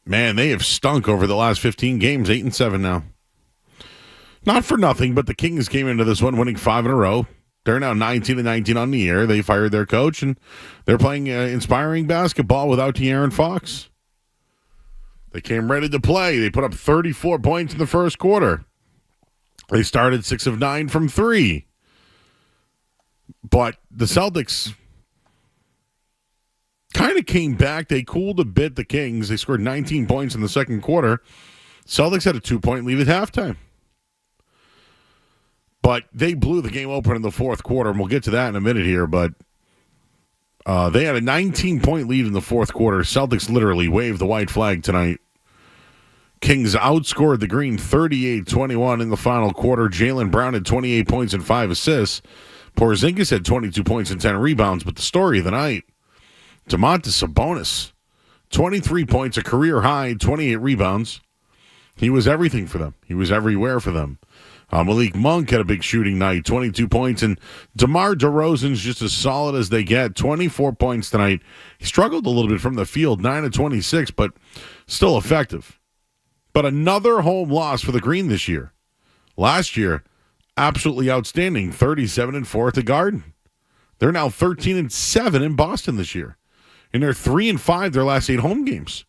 Man, they have stunk over the last 15 games, 8-7 now. Not for nothing, but the Kings came into this one winning 5 in a row. They're now 19-19 on the year. They fired their coach, and they're playing inspiring basketball without De'Aaron Fox. They came ready to play. They put up 34 points in the first quarter. They started 6 of 9 from 3. But the Celtics kind of came back. They cooled a bit, the Kings. They scored 19 points in the second quarter. Celtics had a 2-point lead at halftime. But they blew the game open in the fourth quarter, and we'll get to that in a minute here. But they had a 19-point lead in the fourth quarter. Celtics literally waved the white flag tonight. Kings outscored the Green 38-21 in the final quarter. Jaylen Brown had 28 points and 5 assists. Porzingis had 22 points and 10 rebounds. But the story of the night, Domantas Sabonis, 23 points, a career high, 28 rebounds. He was everything for them. He was everywhere for them. Malik Monk had a big shooting night, 22 points, and DeMar DeRozan's just as solid as they get, 24 points tonight. He struggled a little bit from the field, 9 of 26, but still effective. But another home loss for the Green this year. Last year, absolutely outstanding, 37-4 at the Garden. They're now 13-7 in Boston this year, and they're 3-5 their last 8 home games.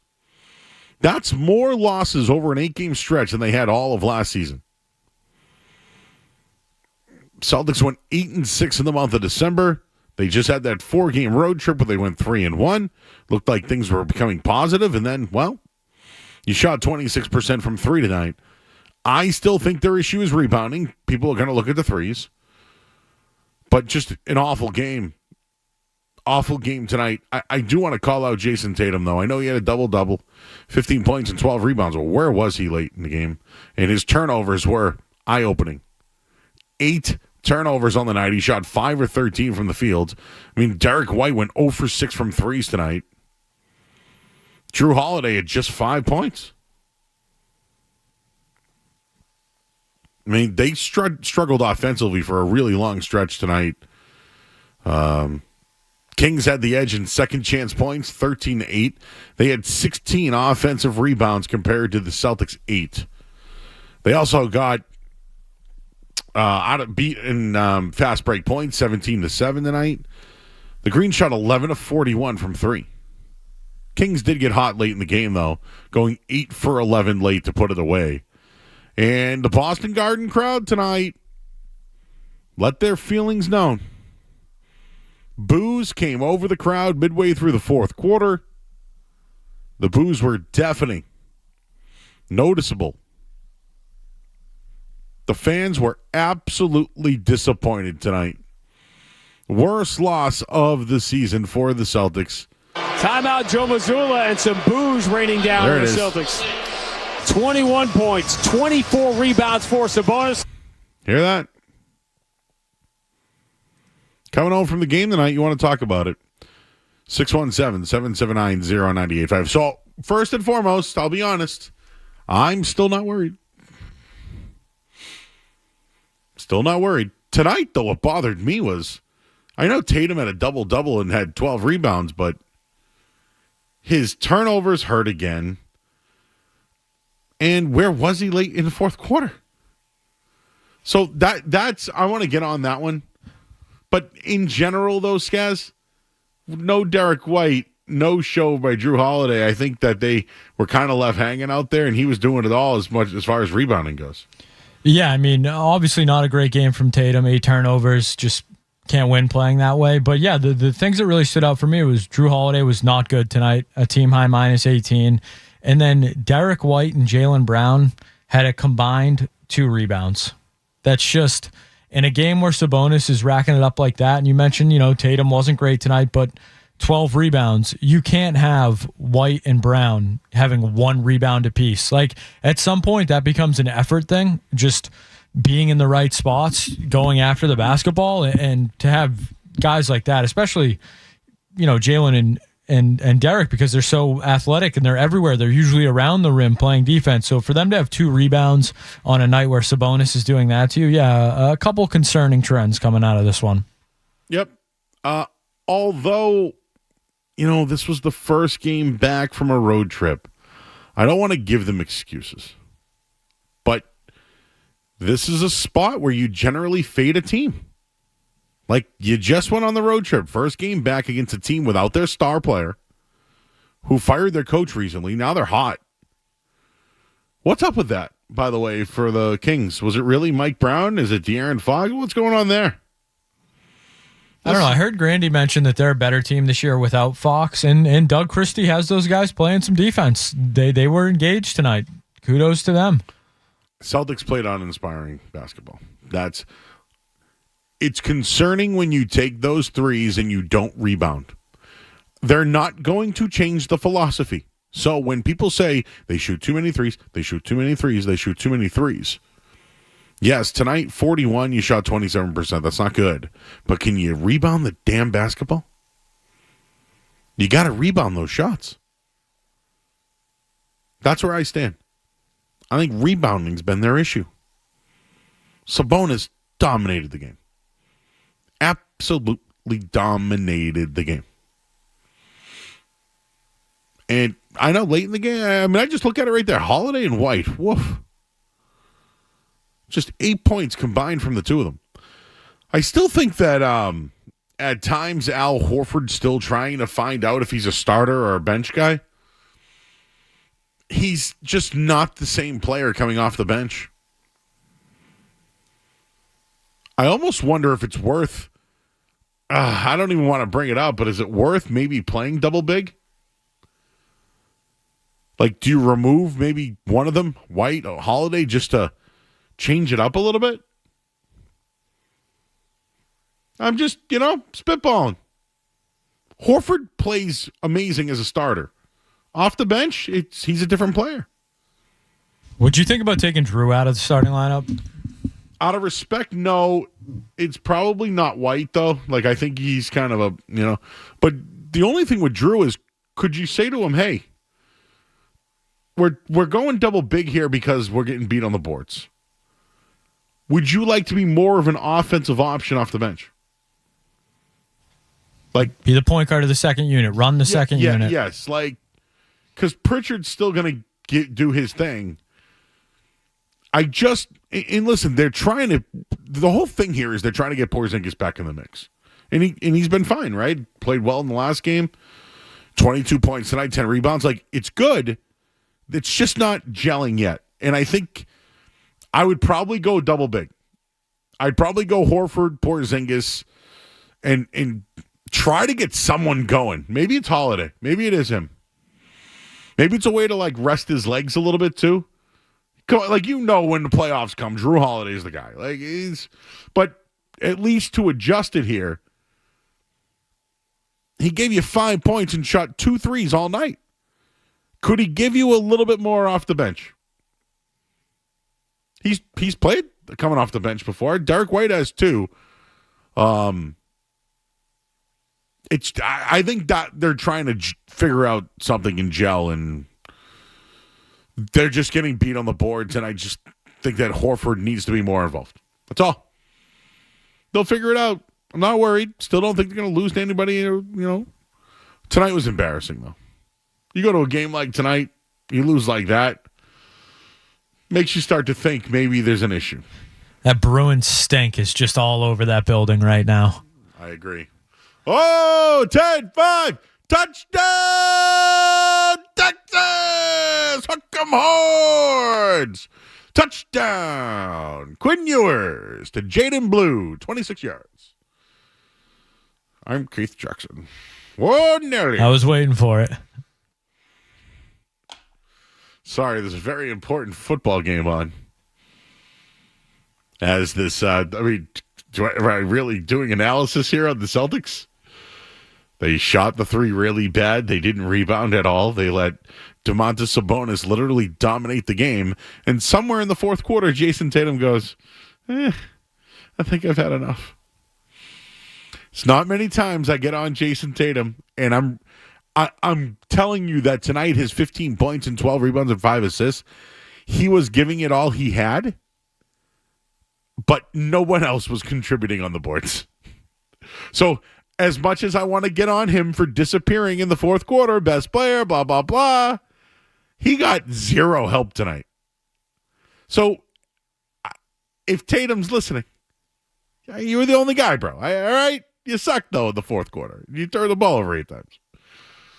That's more losses over an 8-game stretch than they had all of last season. Celtics went 8-6 in the month of December. They just had that 4-game road trip where they went 3-1. Looked like things were becoming positive, and then, well, you shot 26% from 3 tonight. I still think their issue is rebounding. People are going to look at the threes. But just an awful game. Awful game tonight. I do want to call out Jason Tatum, though. I know he had a double-double, 15 points and 12 rebounds. Well, where was he late in the game? And his turnovers were eye-opening. 8 turnovers on the night. He shot 5 or 13 from the field. I mean, Derek White went 0 for 6 from threes tonight. Drew Holiday had just 5 points. I mean, they struggled offensively for a really long stretch tonight. Kings had the edge in second chance points, 13-8. They had 16 offensive rebounds compared to the Celtics' 8. They also got beat in fast break points, 17-7 tonight. The Green shot 11 of 41 from 3. Kings did get hot late in the game, though, going 8 for 11 late to put it away. And the Boston Garden crowd tonight let their feelings known. Boos came over the crowd midway through the fourth quarter. The boos were deafening, noticeable. The fans were absolutely disappointed tonight. Worst loss of the season for the Celtics. Timeout, Joe Mazzulla, and some boos raining down on the Celtics. 21 points, 24 rebounds for Sabonis. Hear that? Coming home from the game tonight, you want to talk about it. 617-779-0985. So, first and foremost, I'll be honest, I'm still not worried. Still not worried. Tonight, though, what bothered me was, I know Tatum had a double-double and had 12 rebounds, but his turnovers hurt again. And where was he late in the fourth quarter? So that's I want to get on that one. But in general, though, Skaz, no Derek White, no show by Drew Holiday. I think that they were kind of left hanging out there, and he was doing it all as much as far as rebounding goes. Yeah, I mean, obviously not a great game from Tatum. 8 turnovers, just can't win playing that way. But yeah, the things that really stood out for me was Drew Holiday was not good tonight, a team high minus 18. And then Derek White and Jaylen Brown had a combined 2 rebounds. That's just in a game where Sabonis is racking it up like that. And you mentioned, Tatum wasn't great tonight, but 12 rebounds. You can't have White and Brown having 1 rebound apiece. Like at some point that becomes an effort thing, just being in the right spots, going after the basketball, and to have guys like that, especially, Jaylen and Derek, because they're so athletic and they're everywhere. They're usually around the rim playing defense. So for them to have 2 rebounds on a night where Sabonis is doing that to you, a couple concerning trends coming out of this one. Yep. Although, this was the first game back from a road trip. I don't want to give them excuses. But this is a spot where you generally fade a team. Like, you just went on the road trip. First game back against a team without their star player who fired their coach recently. Now they're hot. What's up with that, by the way, for the Kings? Was it really Mike Brown? Is it De'Aaron Fox? What's going on there? I don't know. I heard Grandy mention that they're a better team this year without Fox, and Doug Christie has those guys playing some defense. They were engaged tonight. Kudos to them. Celtics played uninspiring basketball. It's concerning when you take those threes and you don't rebound. They're not going to change the philosophy. So when people say they shoot too many threes, they shoot too many threes, they shoot too many threes. Yes, tonight, 41, you shot 27%. That's not good. But can you rebound the damn basketball? You got to rebound those shots. That's where I stand. I think rebounding's been their issue. Sabonis dominated the game. Absolutely dominated the game. And I know late in the game, I mean, I just look at it right there. Holiday and White. Woof. Just 8 points combined from the two of them. I still think that at times Al Horford's still trying to find out if he's a starter or a bench guy. He's just not the same player coming off the bench. I almost wonder if it's worth, I don't even want to bring it up, but is it worth maybe playing double big? Like, do you remove maybe one of them, White or Holiday, just to change it up a little bit? I'm just, spitballing. Horford plays amazing as a starter. Off the bench, he's a different player. What'd you think about taking Drew out of the starting lineup? Out of respect, no. It's probably not White, though. Like, I think he's kind of a, But the only thing with Drew is, could you say to him, hey, we're going double big here because we're getting beat on the boards. Would you like to be more of an offensive option off the bench? Like, be the point guard of the second unit. Run the second unit. Yes, because Pritchard's still going to do his thing. And listen, they're trying to. The whole thing here is they're trying to get Porzingis back in the mix, and he's been fine, right? Played well in the last game, 22 points tonight, 10 rebounds. Like, it's good. It's just not gelling yet, and I think I would probably go double big. I'd probably go Horford, Porzingis, and try to get someone going. Maybe it's Holiday. Maybe it is him. Maybe it's a way to rest his legs a little bit too. When the playoffs come, Drew Holiday is the guy. But at least to adjust it here, he gave you 5 points and shot 2 threes all night. Could he give you a little bit more off the bench? He's played coming off the bench before. Derek White has too. I think that they're trying to figure out something in gel, and they're just getting beat on the boards, and I just think that Horford needs to be more involved. That's all. They'll figure it out. I'm not worried. Still don't think they're going to lose to anybody. Tonight was embarrassing, though. You go to a game like tonight, you lose like that, makes you start to think maybe there's an issue. That Bruins stink is just all over that building right now. I agree. Oh, 10-5, touchdown, Texas! Hook 'em horns! Touchdown! Quinn Ewers to Jaden Blue, 26 yards. I'm Keith Jackson. Whoa, nearly. I was waiting for it. Sorry, there's a very important football game on. As this, am I really doing analysis here on the Celtics? They shot the three really bad. They didn't rebound at all. They let Domantas Sabonis literally dominate the game. And somewhere in the fourth quarter, Jason Tatum goes, I think I've had enough. It's not many times I get on Jason Tatum, and I'm telling you that tonight his 15 points and 12 rebounds and 5 assists, he was giving it all he had, but no one else was contributing on the boards. So as much as I want to get on him for disappearing in the fourth quarter, best player, blah, blah, blah, He got zero help tonight. So if Tatum's listening, you were the only guy, bro. All right? You sucked, though, in the fourth quarter. You turned the ball over 8 times.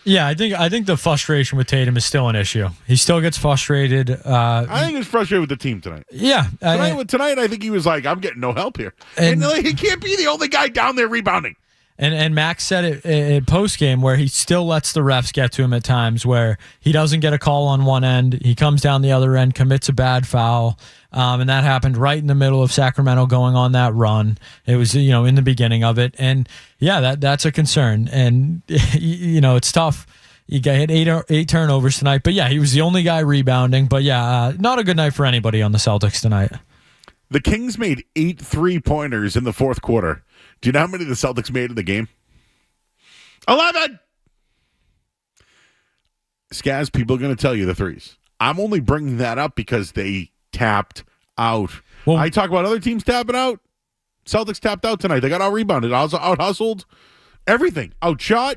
Yeah, I think the frustration with Tatum is still an issue. He still gets frustrated. I think he's frustrated with the team tonight. Yeah. Tonight, I think he was like, I'm getting no help here. And he can't be the only guy down there rebounding. And Max said it in postgame where he still lets the refs get to him at times where he doesn't get a call on one end. He comes down the other end, commits a bad foul. And that happened right in the middle of Sacramento going on that run. It was, in the beginning of it. And yeah, that's a concern. And, it's tough. You got hit 8 turnovers tonight. But yeah, he was the only guy rebounding. But yeah, not a good night for anybody on the Celtics tonight. The Kings made 8 3-pointers in the fourth quarter. Do you know how many the Celtics made in the game? 11! Skaz, people are going to tell you the threes. I'm only bringing that up because they tapped out. Well, I talk about other teams tapping out. Celtics tapped out tonight. They got out-rebounded, out-hustled, everything. Outshot.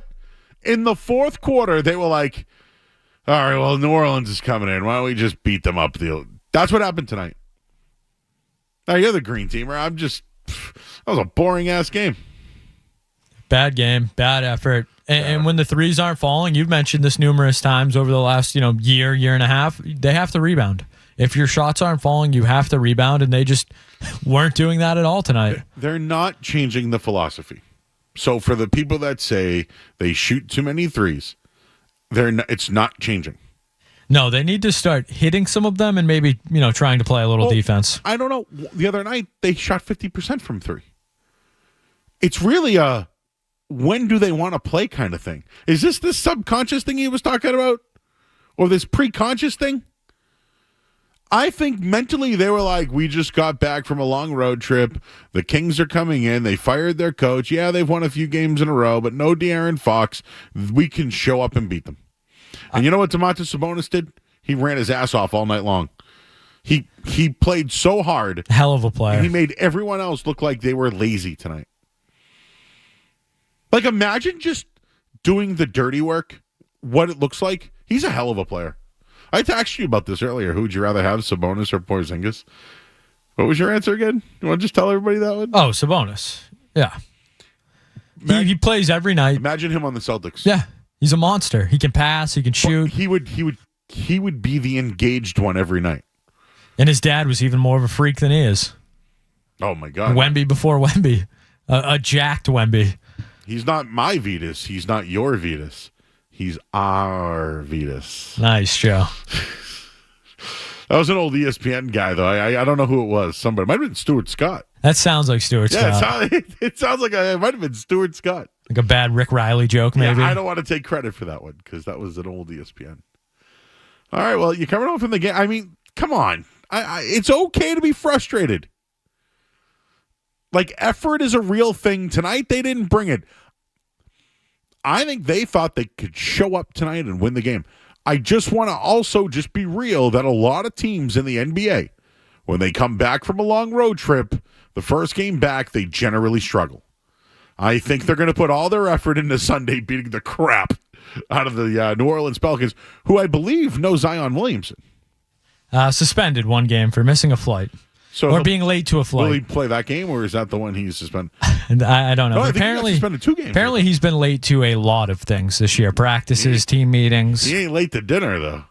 In the fourth quarter, they were like, all right, well, New Orleans is coming in. Why don't we just beat them up? That's what happened tonight. Now, you're the green teamer. That was a boring-ass game. Bad game, bad effort. And when the threes aren't falling, you've mentioned this numerous times over the last year and a half, they have to rebound. If your shots aren't falling, you have to rebound, and they just weren't doing that at all tonight. They're not changing the philosophy. So for the people that say they shoot too many threes, it's not changing. No, they need to start hitting some of them and maybe, trying to play a little defense. I don't know. The other night, they shot 50% from 3. It's really a when do they want to play kind of thing. Is this subconscious thing he was talking about? Or this pre-conscious thing? I think mentally they were like, we just got back from a long road trip. The Kings are coming in. They fired their coach. Yeah, they've won a few games in a row, but no De'Aaron Fox. We can show up and beat them. And you know what Domantas Sabonis did? He ran his ass off all night long. He played so hard. Hell of a player. And he made everyone else look like they were lazy tonight. Like, imagine just doing the dirty work, what it looks like. He's a hell of a player. I texted you about this earlier. Who would you rather have, Sabonis or Porzingis? What was your answer again? You want to just tell everybody that one? Oh, Sabonis. Yeah. He plays every night. Imagine him on the Celtics. Yeah. He's a monster. He can pass. He can shoot. Well, he would be the engaged one every night. And his dad was even more of a freak than he is. Oh, my God. Wemby before Wemby. A jacked Wemby. He's not my Vetus. He's not your Vetus. He's our Vetus. Nice, Joe. That was an old ESPN guy, though. I don't know who it was. Somebody. It might have been Stuart Scott. That sounds like Stuart Yeah, Scott. it sounds like it might have been Stuart Scott. Like a bad Rick Riley joke, maybe? Yeah, I don't want to take credit for that one because that was an old ESPN. All right, well, you're coming home from the game. I mean, come on. It's okay to be frustrated. Like, effort is a real thing. Tonight, they didn't bring it. I think they thought they could show up tonight and win the game. I just want to also just be real that a lot of teams in the NBA, when they come back from a long road trip, the first game back, they generally struggle. I think they're going to put all their effort into Sunday beating the crap out of the New Orleans Pelicans, who I believe know Zion Williamson. Suspended one game for missing a flight. Or being late to a flight. Will he play that game, or is that the one he's suspended? I don't know. No, I think he got suspended 2 games. Apparently, he's been late to a lot of things this year. Practices, team meetings. He ain't late to dinner, though.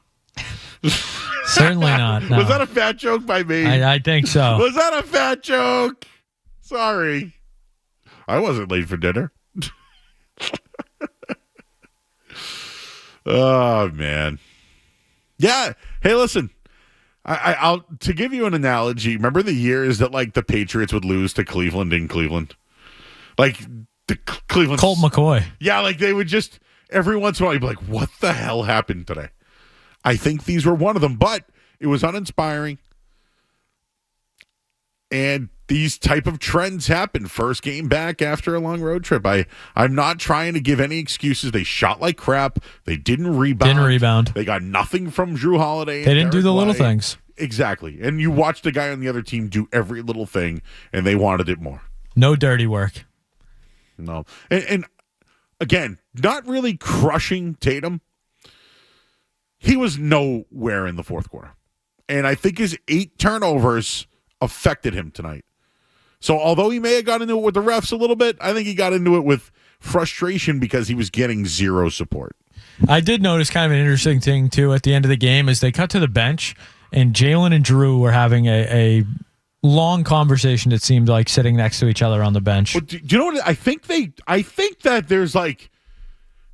Certainly not. No. Was that a fat joke by me? I think so. Was that a fat joke? Sorry. I wasn't late for dinner. Oh, man. Yeah. Hey, listen. I'll to give you an analogy. Remember the years that like the Patriots would lose to Cleveland in Cleveland, like the Cleveland Colt McCoy. Yeah, like they would just every once in a while you'd be like, "What the hell happened today?" I think these were one of them, but it was uninspiring. And these type of trends happen. First game back after a long road trip. I'm not trying to give any excuses. They shot like crap. They didn't rebound. They got nothing from Drew Holiday. They didn't do the little things. Exactly. And you watched the guy on the other team do every little thing, and they wanted it more. No dirty work. No. And again, not really crushing Tatum. He was nowhere in the fourth quarter. And I think his 8 turnovers affected him tonight. So although he may have got into it with the refs a little bit, I think he got into it with frustration because he was getting zero support. I did notice kind of an interesting thing, too, at the end of the game is they cut to the bench, and Jalen and Drew were having a long conversation, it seemed like, sitting next to each other on the bench. But do you know what? I think that there's like,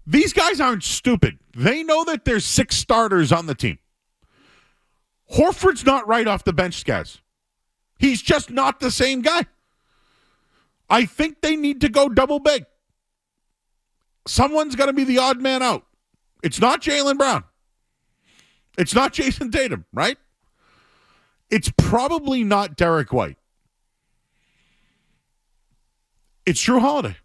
these guys aren't stupid. They know that there's 6 starters on the team. Horford's not right off the bench, guys. He's just not the same guy. I think they need to go double big. Someone's got to be the odd man out. It's not Jaylen Brown. It's not Jason Tatum, right? It's probably not Derek White. It's Drew Holiday.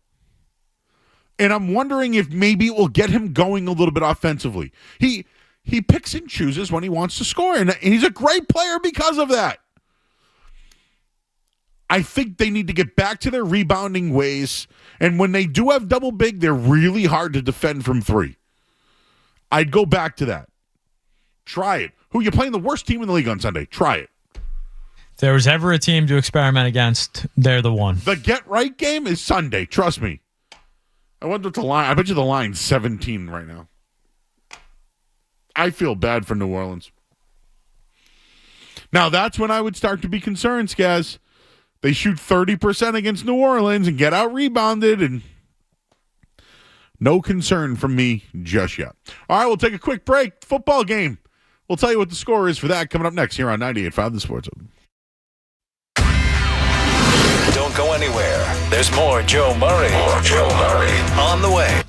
And I'm wondering if maybe it will get him going a little bit offensively. He picks and chooses when he wants to score, and he's a great player because of that. I think they need to get back to their rebounding ways, and when they do have double big, they're really hard to defend from 3. I'd go back to that. Try it. Who, you playing the worst team in the league on Sunday? Try it. If there was ever a team to experiment against, they're the one. The get-right game is Sunday. Trust me. I wonder what the line. I bet you the line's 17 right now. I feel bad for New Orleans. Now, that's when I would start to be concerned, Skaz. They shoot 30% against New Orleans and get out-rebounded, and no concern from me just yet. All right, we'll take a quick break. Football game. We'll tell you what the score is for that coming up next here on 98.5 The Sports Hub. Don't go anywhere. There's more Joe Murray. On the way.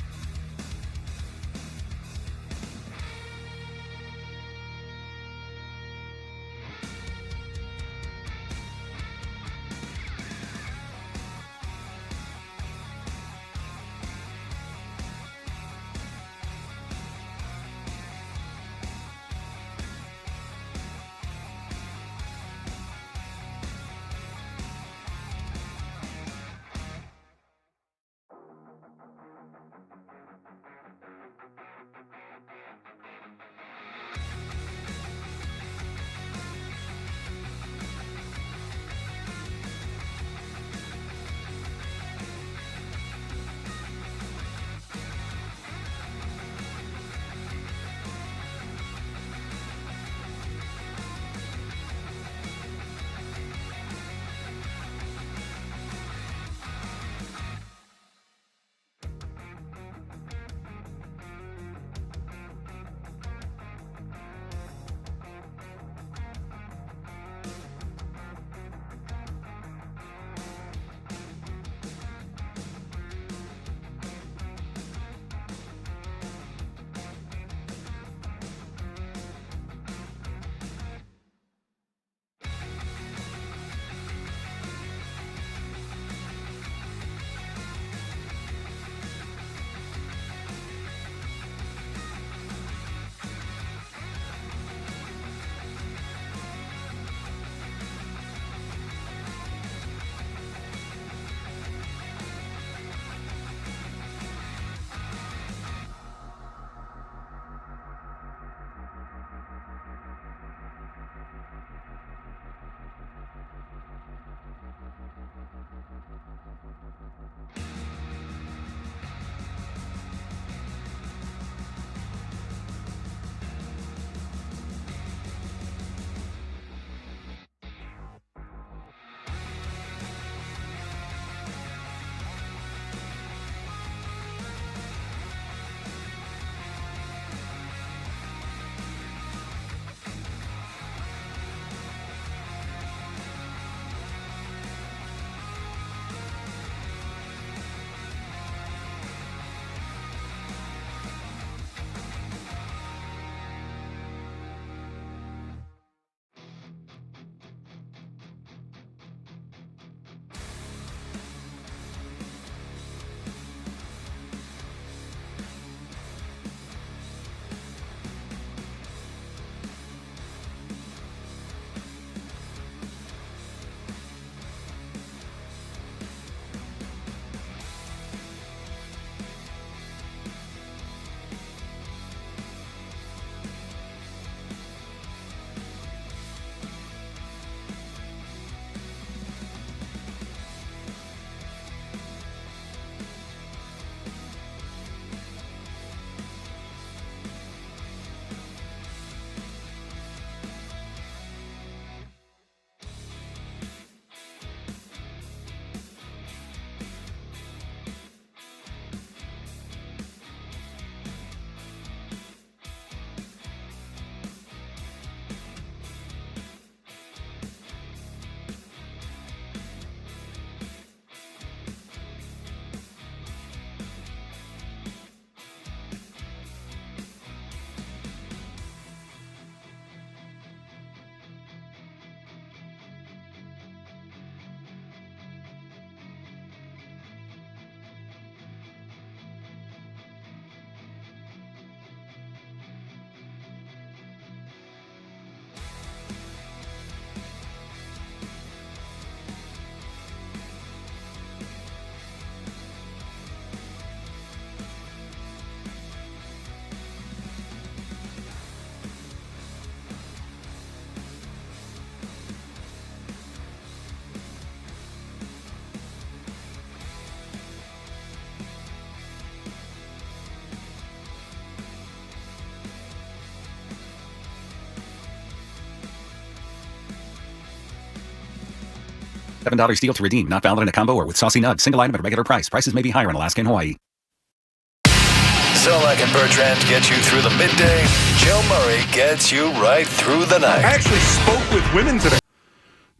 $7 deal to redeem. Not valid in a combo or with saucy nug. Single item at regular price. Prices may be higher in Alaska and Hawaii. Zolak and Bertrand get you through the midday. Joe Murray gets you right through the night. I actually spoke with women today.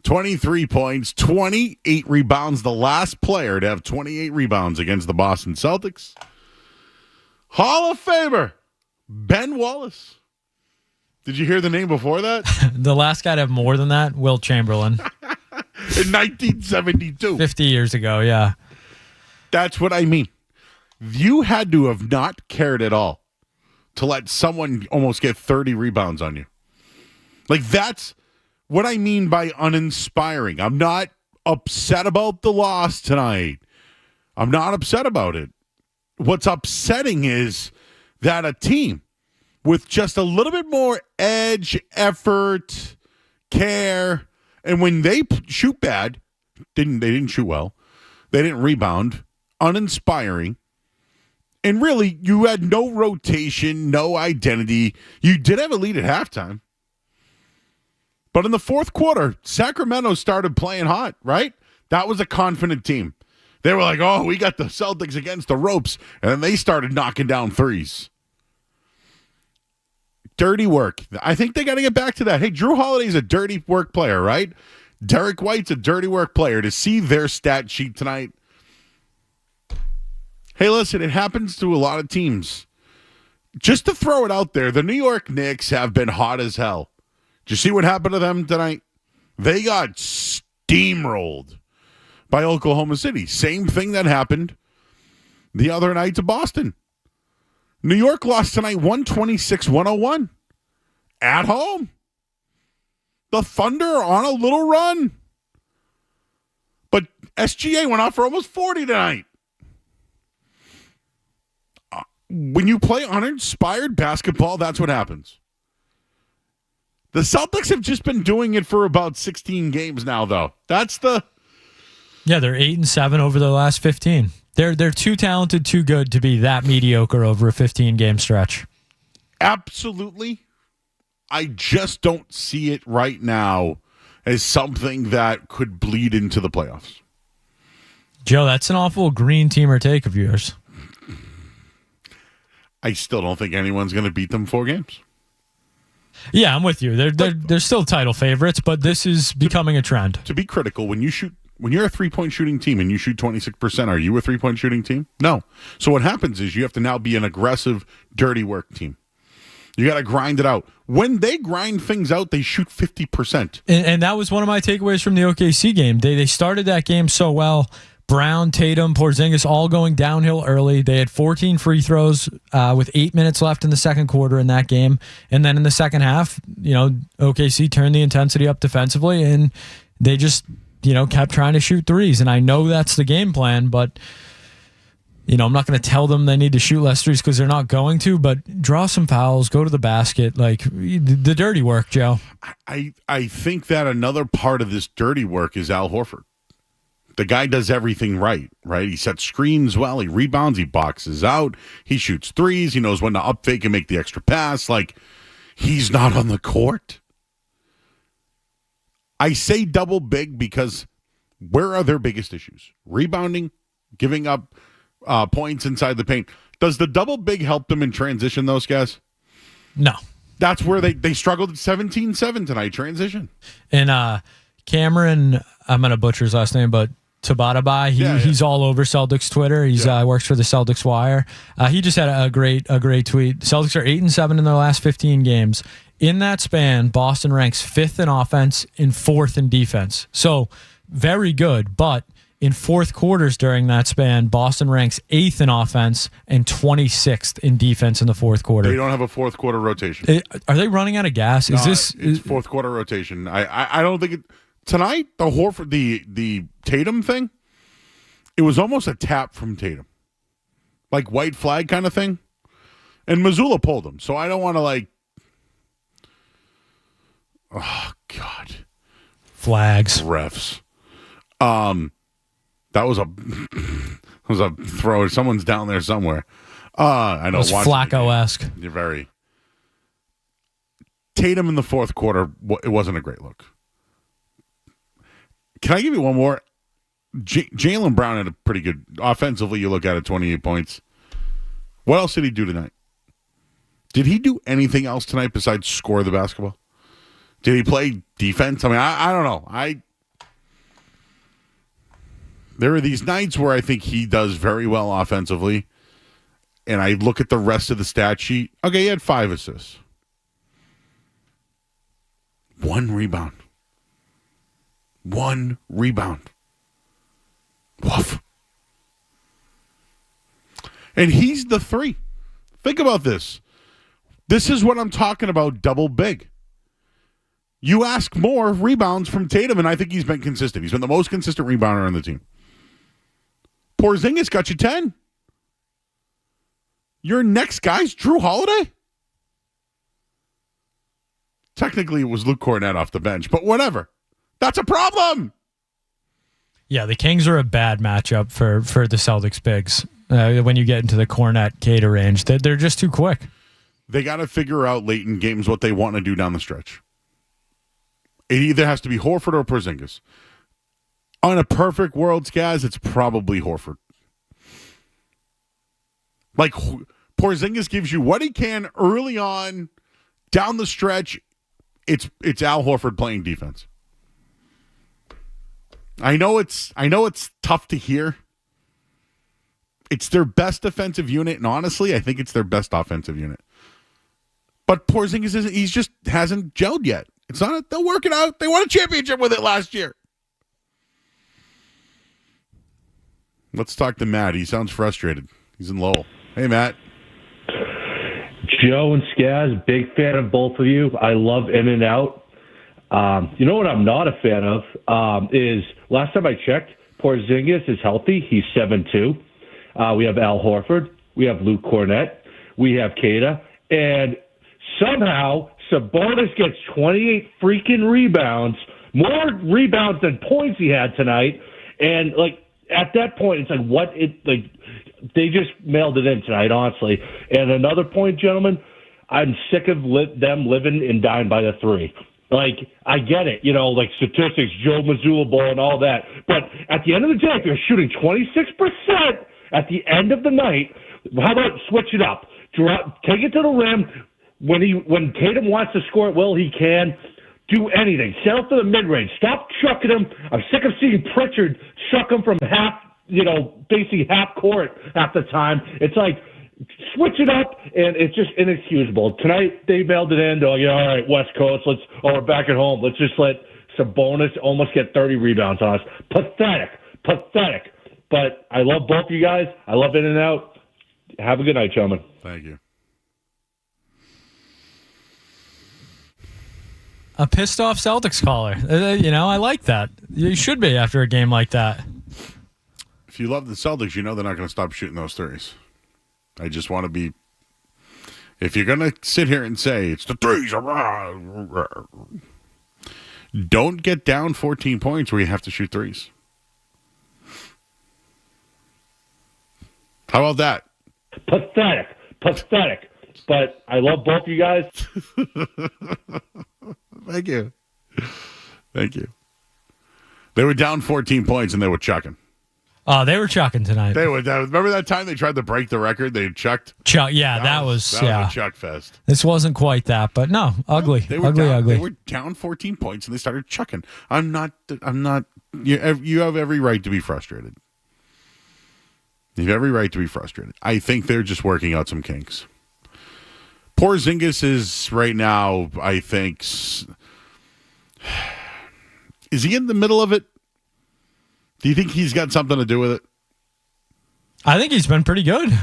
23 points, 28 rebounds. The last player to have 28 rebounds against the Boston Celtics. Hall of Famer, Ben Wallace. Did you hear the name before that? The last guy to have more than that, Wilt Chamberlain. In 1972. 50 years ago, yeah. That's what I mean. You had to have not cared at all to let someone almost get 30 rebounds on you. Like, that's what I mean by uninspiring. I'm not upset about the loss tonight. I'm not upset about it. What's upsetting is that a team with just a little bit more edge, effort, care, and when they shoot bad, they didn't shoot well. They didn't rebound. Uninspiring. And really, you had no rotation, no identity. You did have a lead at halftime. But in the fourth quarter, Sacramento started playing hot, right? That was a confident team. They were like, oh, we got the Celtics against the ropes. And then they started knocking down threes. Dirty work. I think they got to get back to that. Hey, Drew Holiday's a dirty work player, right? Derek White's a dirty work player. To see their stat sheet tonight. Hey, listen, it happens to a lot of teams. Just to throw it out there, the New York Knicks have been hot as hell. Did you see what happened to them tonight? They got steamrolled by Oklahoma City. Same thing that happened the other night to Boston. New York lost tonight 126-101 at home. The Thunder are on a little run. But SGA went off for almost 40 tonight. When you play uninspired basketball, that's what happens. The Celtics have just been doing it for about 16 games now, though. Yeah, they're 8-7 over the last 15. They're too talented, too good to be that mediocre over a 15-game stretch. Absolutely. I just don't see it right now as something that could bleed into the playoffs. Joe, that's an awful green teamer take of yours. I still don't think anyone's going to beat them 4 games. Yeah, I'm with you. They're still title favorites, but this is becoming a trend. To be critical, when you're a three-point shooting team and you shoot 26%, are you a three-point shooting team? No. So what happens is you have to now be an aggressive, dirty work team. You got to grind it out. When they grind things out, they shoot 50%. And that was one of my takeaways from the OKC game. They started that game so well. Brown, Tatum, Porzingis all going downhill early. They had 14 free throws with 8 minutes left in the second quarter in that game. And then in the second half, OKC turned the intensity up defensively, and they just, kept trying to shoot threes. And I know that's the game plan, but, I'm not going to tell them they need to shoot less threes because they're not going to, but draw some fouls, go to the basket, like the dirty work, Joe. I think that another part of this dirty work is Al Horford. The guy does everything right? He sets screens well, he rebounds, he boxes out, he shoots threes, he knows when to up fake and make the extra pass. Like, he's not on the court. I say double big because where are their biggest issues? Rebounding, giving up points inside the paint. Does the double big help them in transition, those guys? No. That's where they struggled at 17-7 tonight, transition. And Cameron, I'm going to butcher his last name, but Tabatabai, he's all over Celtics Twitter. He's works for the Celtics Wire. He just had a great tweet. Celtics are 8-7 in their last 15 games. In that span, Boston ranks 5th in offense and 4th in defense. So very good, but in fourth quarters during that span, Boston ranks 8th in offense and 26th in defense in the fourth quarter. They don't have a fourth quarter rotation. Are they running out of gas? It's fourth quarter rotation. I don't think tonight the Horford the Tatum thing. It was almost a tap from Tatum, like white flag kind of thing, and Missoula pulled him. So I don't want to Oh God, flags, refs. That was a throw. Someone's down there somewhere. I know. It was Flacco-esque. You're very. Tatum in the fourth quarter, it wasn't a great look. Can I give you one more? Jaylen Brown had a pretty good offensively. You look at it, 28 points. What else did he do tonight? Did he do anything else tonight besides score the basketball? Did he play defense? I mean, I don't know. There are these nights where I think he does very well offensively, and I look at the rest of the stat sheet. Okay, he had 5 assists. 1 rebound. 1 rebound. Woof. And he's the 3. Think about this. This is what I'm talking about, double big. You ask more rebounds from Tatum, and I think he's been consistent. He's been the most consistent rebounder on the team. Porzingis got you 10. Your next guy's Drew Holiday? Technically, it was Luke Cornett off the bench, but whatever. That's a problem. Yeah, the Kings are a bad matchup for the Celtics bigs. When you get into the Cornett-Cater range, they're just too quick. They got to figure out late in games what they want to do down the stretch. It either has to be Horford or Porzingis. On a perfect world, Skaz, it's probably Horford. Like, Porzingis gives you what he can early on, down the stretch. It's Al Horford playing defense. I know it's tough to hear. It's their best defensive unit, and honestly, I think it's their best offensive unit. But Porzingis just hasn't gelled yet. It's not. They'll work it out. They won a championship with it last year. Let's talk to Matt. He sounds frustrated. He's in Lowell. Hey, Matt. Joe and Skaz, big fan of both of you. I love In and Out. You know what I'm not a fan of is last time I checked, Porzingis is healthy. He's 7'2". We have Al Horford. We have Luke Cornett. We have Kata. And somehow Sabonis gets 28 freaking rebounds, more rebounds than points he had tonight. And, like, at that point, it's like, they just mailed it in tonight, honestly. And another point, gentlemen, I'm sick of them living and dying by the 3. Like, I get it, like statistics, Joe Mazzulla ball and all that. But at the end of the day, if you're shooting 26% at the end of the night, how about switch it up? Take it to the rim. When Tatum wants to score at will, he can. Do anything. Settle for the mid-range. Stop chucking him. I'm sick of seeing Pritchard chuck him from basically half court half the time. It's like, switch it up, and it's just inexcusable. Tonight, they mailed it in. All right, West Coast, we're back at home. Let's just let Sabonis almost get 30 rebounds on us. Pathetic. But I love both of you guys. I love In and Out. Have a good night, gentlemen. Thank you. A pissed off Celtics caller. I like that. You should be after a game like that. If you love the Celtics, you know they're not going to stop shooting those threes. I just want to be. If you're going to sit here and say it's the threes, don't get down 14 points where you have to shoot threes. How about that? Pathetic. But I love both of you guys. Thank you. They were down 14 points and they were chucking. Oh, they were chucking tonight. They were. Remember that time they tried to break the record? They chucked. That was a chuck fest. This wasn't quite that, but no, ugly. Ugly. They were down 14 points and they started chucking. I'm not. You have every right to be frustrated. You have every right to be frustrated. I think they're just working out some kinks. Porzingis is right now, I think. Is he in the middle of it? Do you think he's got something to do with it? I think he's been pretty good.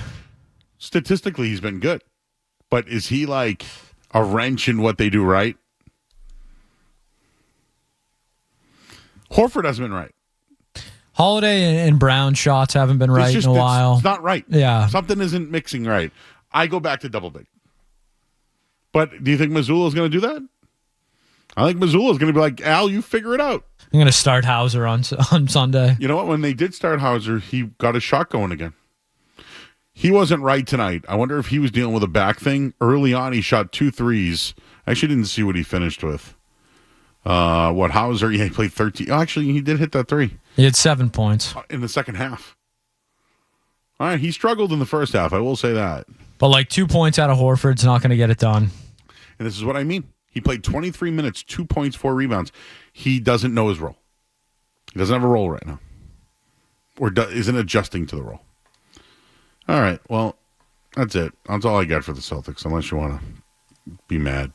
Statistically, he's been good. But is he like a wrench in what they do right? Horford hasn't been right. Holiday and Brown shots haven't been right in a while. It's not right. Yeah. Something isn't mixing right. I go back to double big. But do you think Mazzulla is going to do that? I think Mazzulla is going to be like, Al, you figure it out. I'm going to start Hauser on Sunday. You know what? When they did start Hauser, he got his shot going again. He wasn't right tonight. I wonder if he was dealing with a back thing. Early on, he shot 2 threes. I actually didn't see what he finished with. Hauser? Yeah, he played 13. Oh, actually, he did hit that three. He had 7 points. In the second half. All right, he struggled in the first half. I will say that. But like 2 points out of Horford's not going to get it done. And this is what I mean. He played 23 minutes, 2 points, 4 rebounds. He doesn't know his role. He doesn't have a role right now. Or isn't adjusting to the role. All right, well, that's it. That's all I got for the Celtics, unless you want to be mad.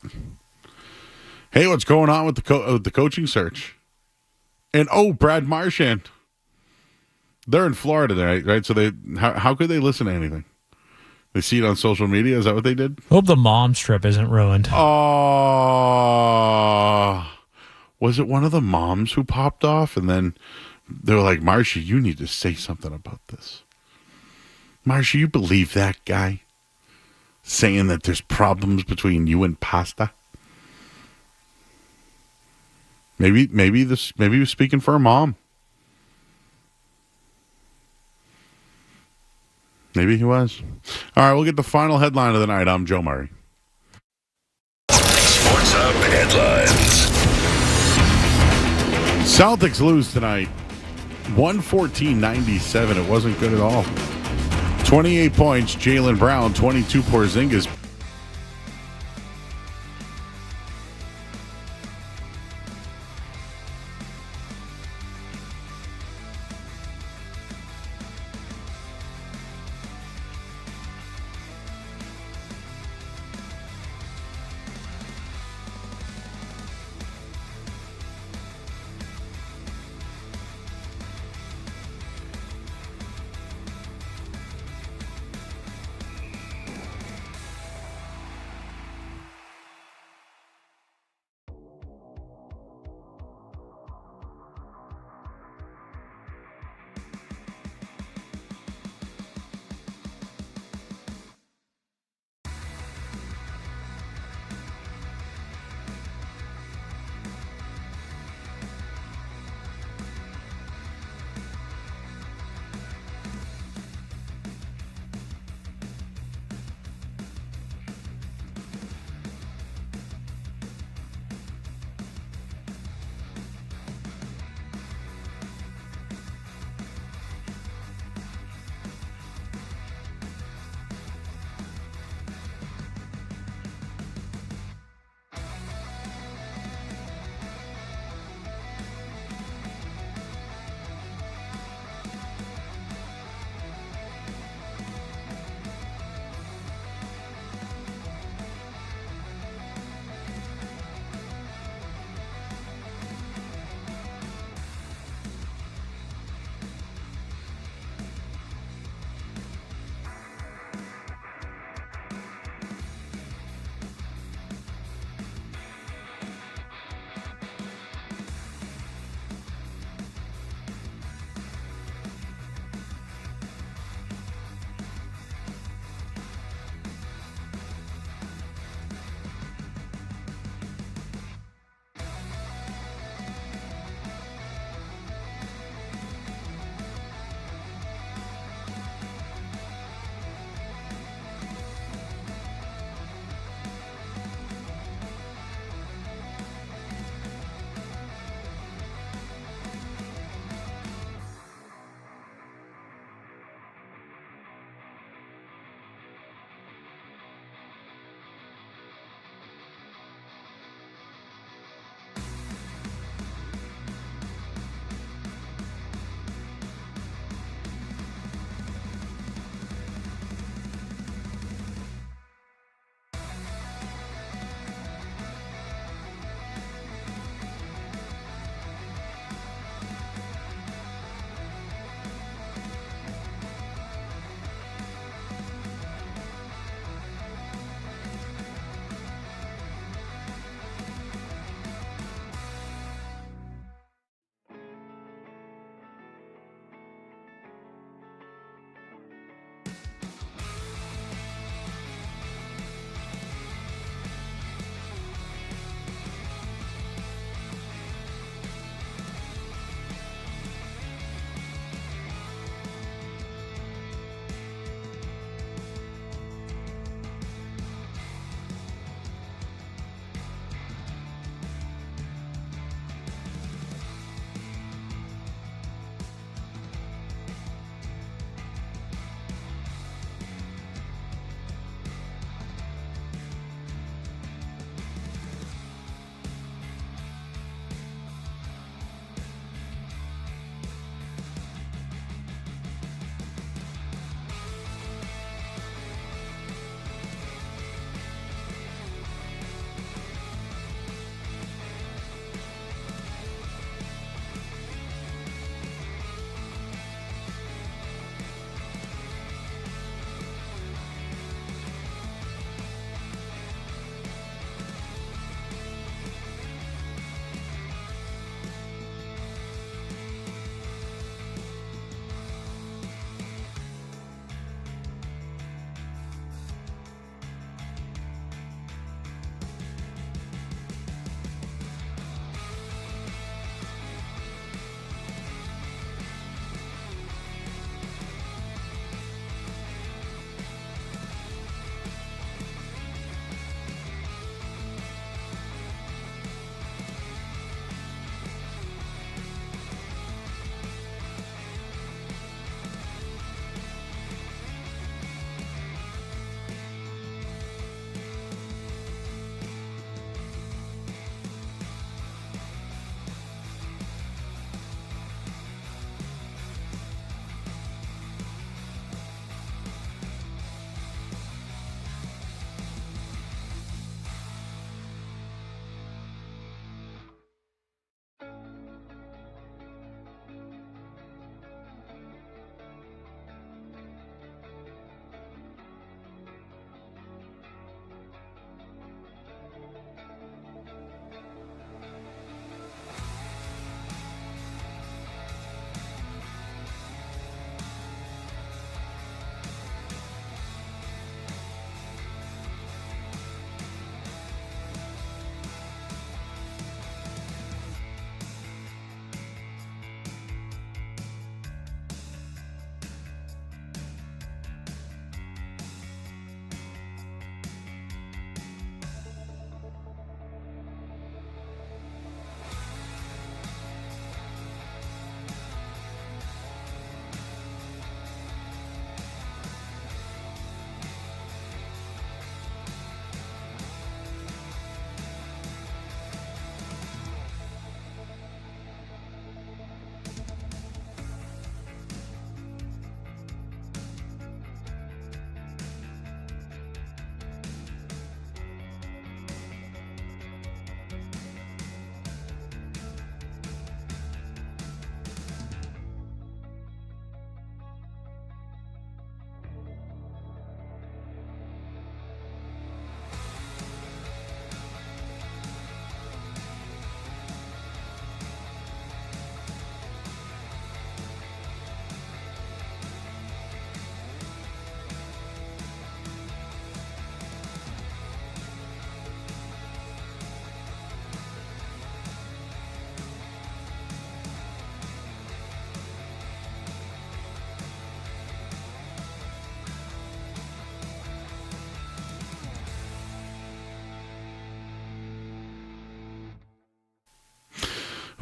Hey, what's going on with the coaching search? And, Brad Marchand. They're in Florida, right? So how could they listen to anything? They see it on social media? Is that what they did? Hope the mom's trip isn't ruined. Oh, was it one of the moms who popped off? And then they were like, Marcia, you need to say something about this. Marcia, you believe that guy saying that there's problems between you and Pasta? Maybe he was speaking for her mom. Maybe he was. All right, we'll get the final headline of the night. I'm Joe Murray. Sports Hub headlines. Celtics lose tonight. 114-97. It wasn't good at all. 28 points, Jaylen Brown. 22, Porzingis.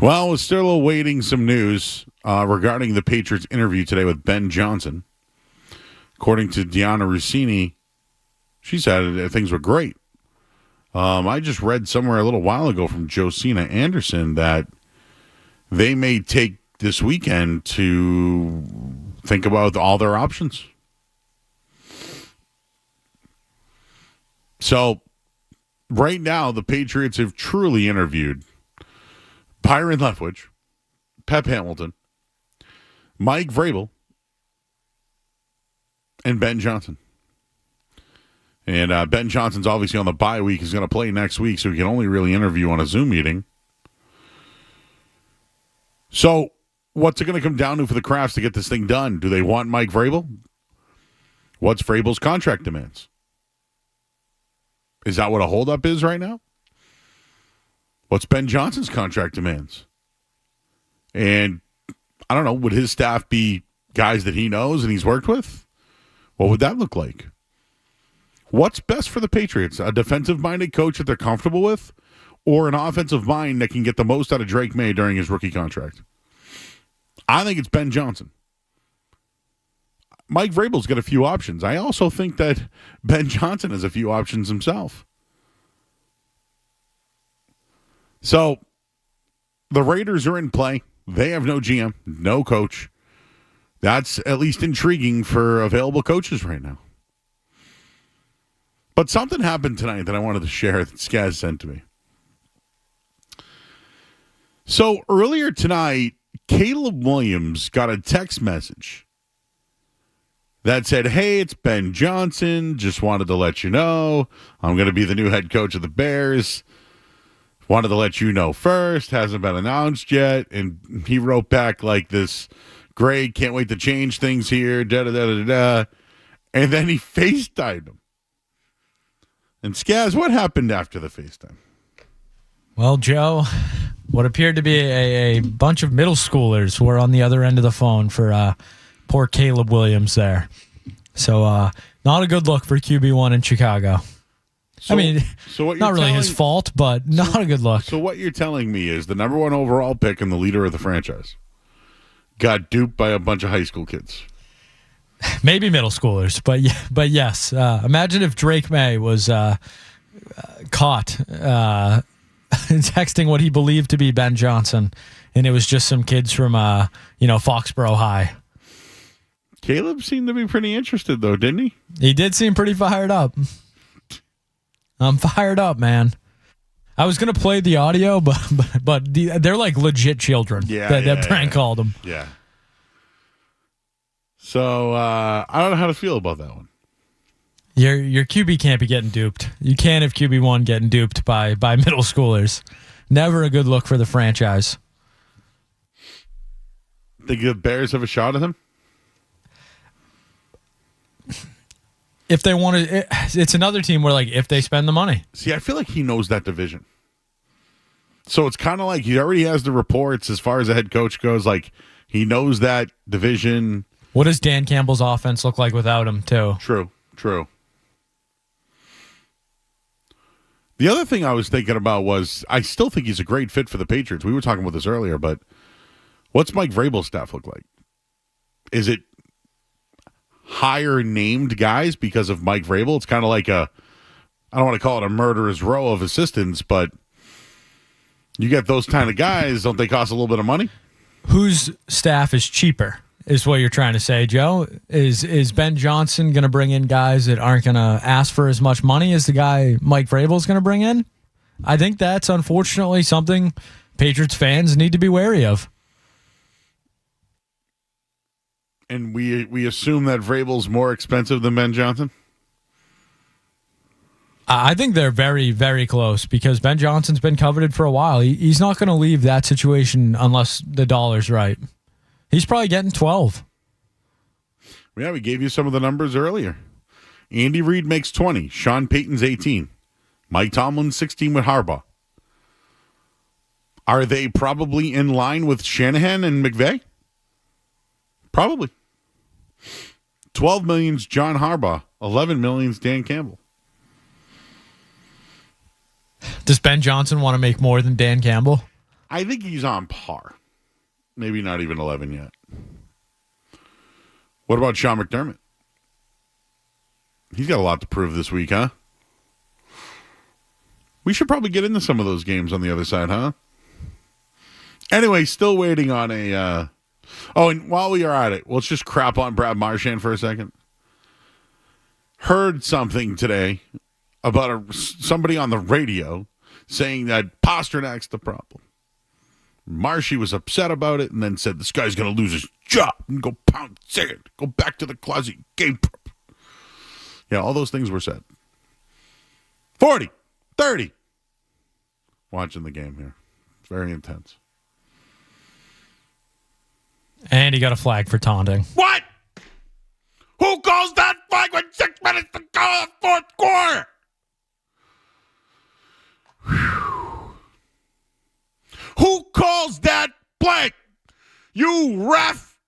Well, we're still awaiting some news regarding the Patriots interview today with Ben Johnson. According to Deanna Rossini, she said things were great. I just read somewhere a little while ago from Josina Anderson that they may take this weekend to think about all their options. So, right now, the Patriots have truly interviewed Byron Leftwich, Pep Hamilton, Mike Vrabel, and Ben Johnson. And Ben Johnson's obviously on the bye week. He's going to play next week, so he can only really interview on a Zoom meeting. So, what's it going to come down to for the Crafts to get this thing done? Do they want Mike Vrabel? What's Vrabel's contract demands? Is that what a holdup is right now? What's Ben Johnson's contract demands? And I don't know, would his staff be guys that he knows and he's worked with? What would that look like? What's best for the Patriots? A defensive-minded coach that they're comfortable with, or an offensive mind that can get the most out of Drake May during his rookie contract? I think it's Ben Johnson. Mike Vrabel's got a few options. I also think that Ben Johnson has a few options himself. So, the Raiders are in play. They have no GM, no coach. That's at least intriguing for available coaches right now. But something happened tonight that I wanted to share that Skaz sent to me. So, earlier tonight, Caleb Williams got a text message that said, "Hey, it's Ben Johnson. Just wanted to let you know I'm going to be the new head coach of the Bears. Wanted to let you know first. Hasn't been announced yet." And he wrote back like this, "Great, can't wait to change things here, da-da-da-da-da." And then he FaceTimed him. And Skaz, what happened after the FaceTime? Well, Joe, what appeared to be a bunch of middle schoolers were on the other end of the phone for poor Caleb Williams there. So not a good look for QB1 in Chicago. So, I mean, so what not really his fault, but not a good look. So what you're telling me is the number one overall pick and the leader of the franchise got duped by a bunch of high school kids. Maybe middle schoolers, but yes. Imagine if Drake May was caught texting what he believed to be Ben Johnson, and it was just some kids from Foxborough High. Caleb seemed to be pretty interested, though, didn't he? He did seem pretty fired up. I'm fired up, man. I was going to play the audio, but they're like legit children that prank called them. Yeah. So I don't know how to feel about that one. Your QB can't be getting duped. You can't have QB1 getting duped by middle schoolers. Never a good look for the franchise. Think the Bears have a shot at him? If they want to, it's another team where, like, if they spend the money. See, I feel like he knows that division. So it's kind of like he already has the reports as far as the head coach goes. Like, he knows that division. What does Dan Campbell's offense look like without him, too? True. The other thing I was thinking about was I still think he's a great fit for the Patriots. We were talking about this earlier, but what's Mike Vrabel's staff look like? Is it higher named guys because of Mike Vrabel? It's kind of like I don't want to call it a murderer's row of assistants, but you get those kind of guys, don't they cost a little bit of money? Whose staff is cheaper is what you're trying to say, Joe. Is Ben Johnson going to bring in guys that aren't going to ask for as much money as the guy Mike Vrabel is going to bring in? I think that's unfortunately something Patriots fans need to be wary of. And we assume that Vrabel's more expensive than Ben Johnson? I think they're very, very close because Ben Johnson's been coveted for a while. He's not going to leave that situation unless the dollar's right. He's probably getting 12. Yeah, we gave you some of the numbers earlier. Andy Reid makes 20. Sean Payton's 18. Mike Tomlin's 16 with Harbaugh. Are they probably in line with Shanahan and McVay? Probably. 12 million's John Harbaugh. 11 million's Dan Campbell. Does Ben Johnson want to make more than Dan Campbell? I think he's on par. Maybe not even 11 yet. What about Sean McDermott? He's got a lot to prove this week, huh? We should probably get into some of those games on the other side, huh? Anyway, still waiting on a... Oh, and while we are at it, let's just crap on Brad Marchand for a second. Heard something today about somebody on the radio saying that Pasternak's the problem. Marshy was upset about it and then said this guy's going to lose his job and go pound sand, go back to the closet, game prep. Yeah, all those things were said. 40, 30. Watching the game here. It's very intense. And he got a flag for taunting. What? Who calls that flag with 6 minutes to go in the fourth quarter? Whew. Who calls that blank? You ref?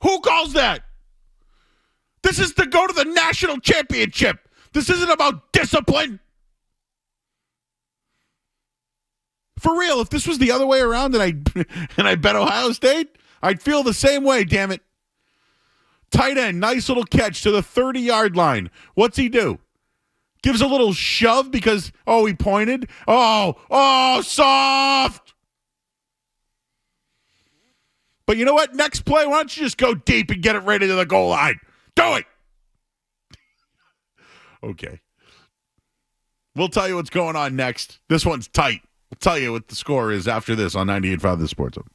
Who calls that? This is to go to the national championship. This isn't about discipline. For real, if this was the other way around and I bet Ohio State, I'd feel the same way, damn it. Tight end, nice little catch to the 30-yard line. What's he do? Gives a little shove because, he pointed. Oh, soft. But you know what? Next play, why don't you just go deep and get it right into the goal line? Do it. Okay. We'll tell you what's going on next. This one's tight. We'll tell you what the score is after this on 98.5 The Sports Hub.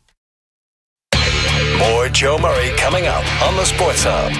More Joe Murray coming up on the Sports Hub.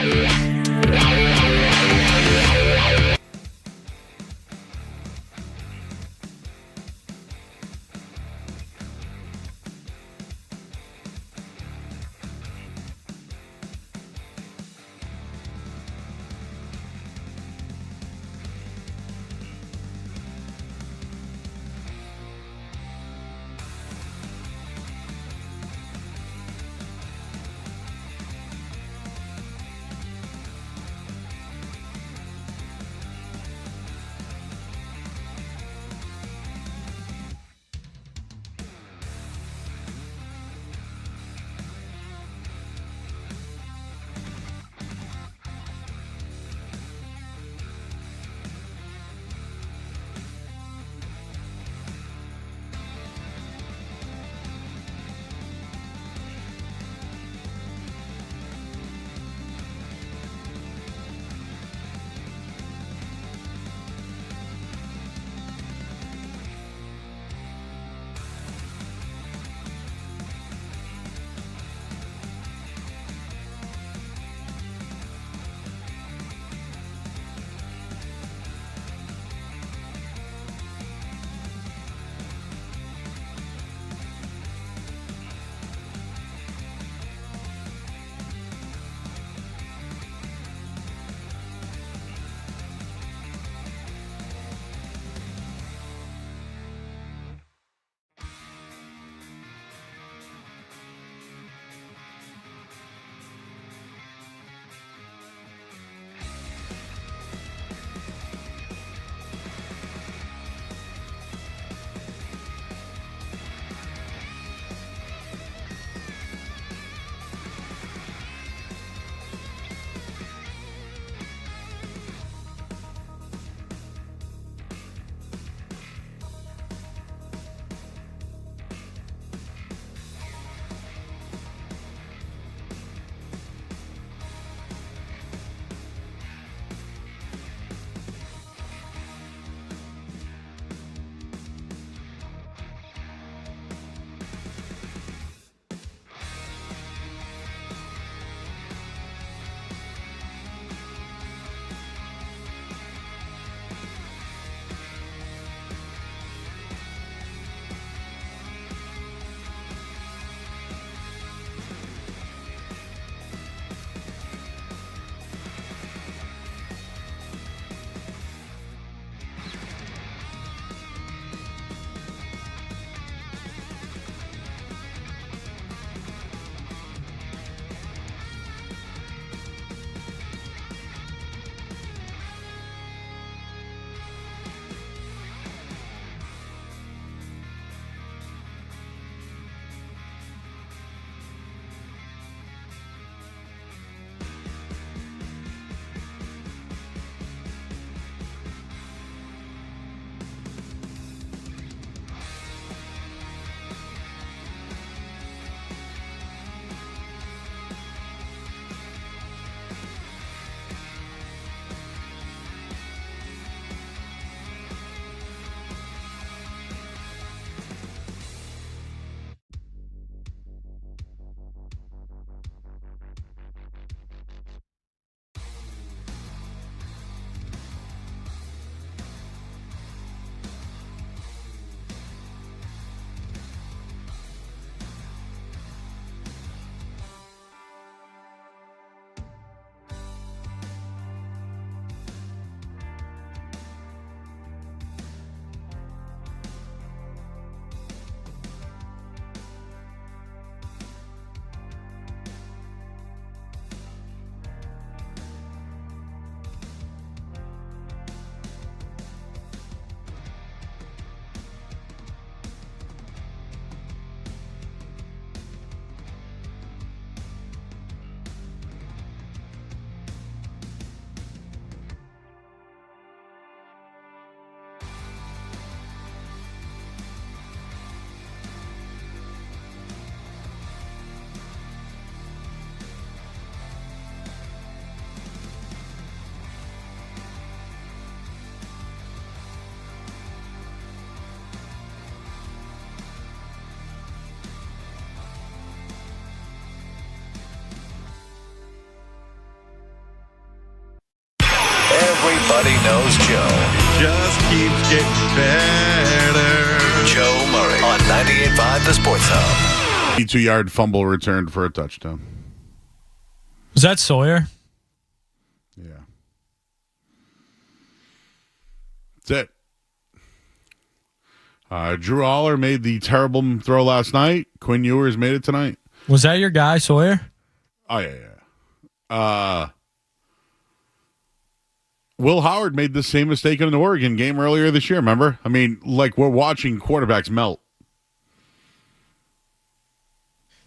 keeps getting better. Joe Murray on 98.5 The Sports Hub. 2-yard fumble returned for a touchdown. Was that Sawyer? Yeah. That's it. Drew Aller made the terrible throw last night. Quinn Ewers made it tonight. Was that your guy, Sawyer? Oh, yeah. Will Howard made the same mistake in an Oregon game earlier this year, remember? I mean, like, we're watching quarterbacks melt.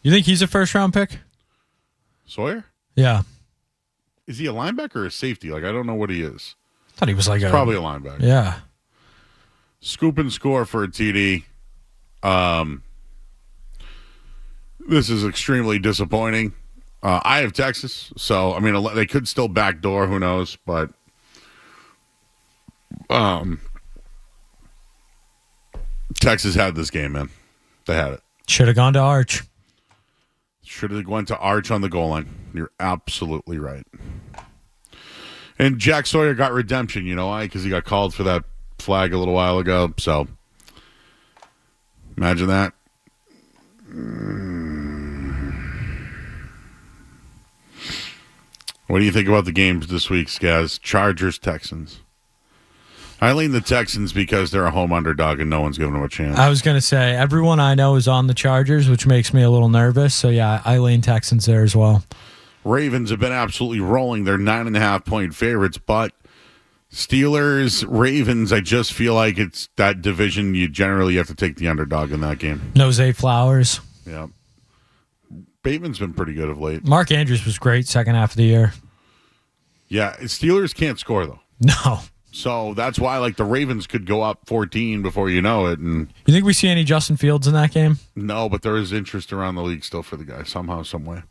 You think he's a first-round pick? Sawyer? Yeah. Is he a linebacker or a safety? Like, I don't know what he is. I thought he was like Probably a linebacker. Yeah. Scoop and score for a TD. This is extremely disappointing. I have Texas, so, I mean, they could still backdoor. Who knows? But Texas had this game, man. They had it. Should have gone to Arch. Should have went to Arch on the goal line. You're absolutely right. And Jack Sawyer got redemption, you know why? Because he got called for that flag a little while ago. So, imagine that. What do you think about the games this week, Skaz? Chargers, Texans. I lean the Texans because they're a home underdog and no one's giving them a chance. I was going to say, everyone I know is on the Chargers, which makes me a little nervous. So, yeah, I lean Texans there as well. Ravens have been absolutely rolling. They're 9.5-point favorites, but Steelers, Ravens, I just feel like it's that division. You generally have to take the underdog in that game. No Zay Flowers. Yeah. Bateman's been pretty good of late. Mark Andrews was great second half of the year. Yeah, Steelers can't score, though. No. So that's why, like, the Ravens could go up 14 before you know it. And you think we see any Justin Fields in that game? No, but there is interest around the league still for the guy somehow, some way.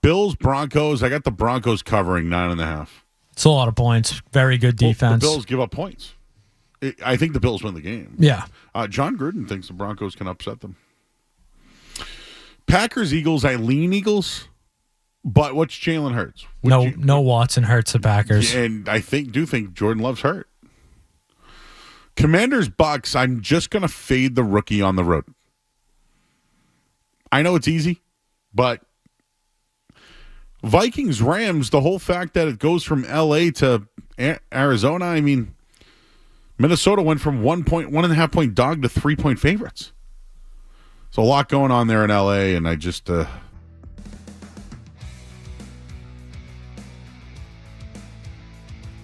Bills, Broncos. I got the Broncos covering 9.5. It's a lot of points. Very good defense. The Bills give up points. I think the Bills win the game. Yeah. John Gruden thinks the Broncos can upset them. Packers, Eagles. I lean Eagles. But what's Jalen Hurts? No Watson hurts the Packers. And I do think Jordan Love's hurt. Commanders, Bucks. I'm just going to fade the rookie on the road. I know it's easy, but Vikings, Rams, the whole fact that it goes from L.A. to Arizona, I mean, Minnesota went from 1.5 point dog to 3-point favorites. So a lot going on there in L.A., and I just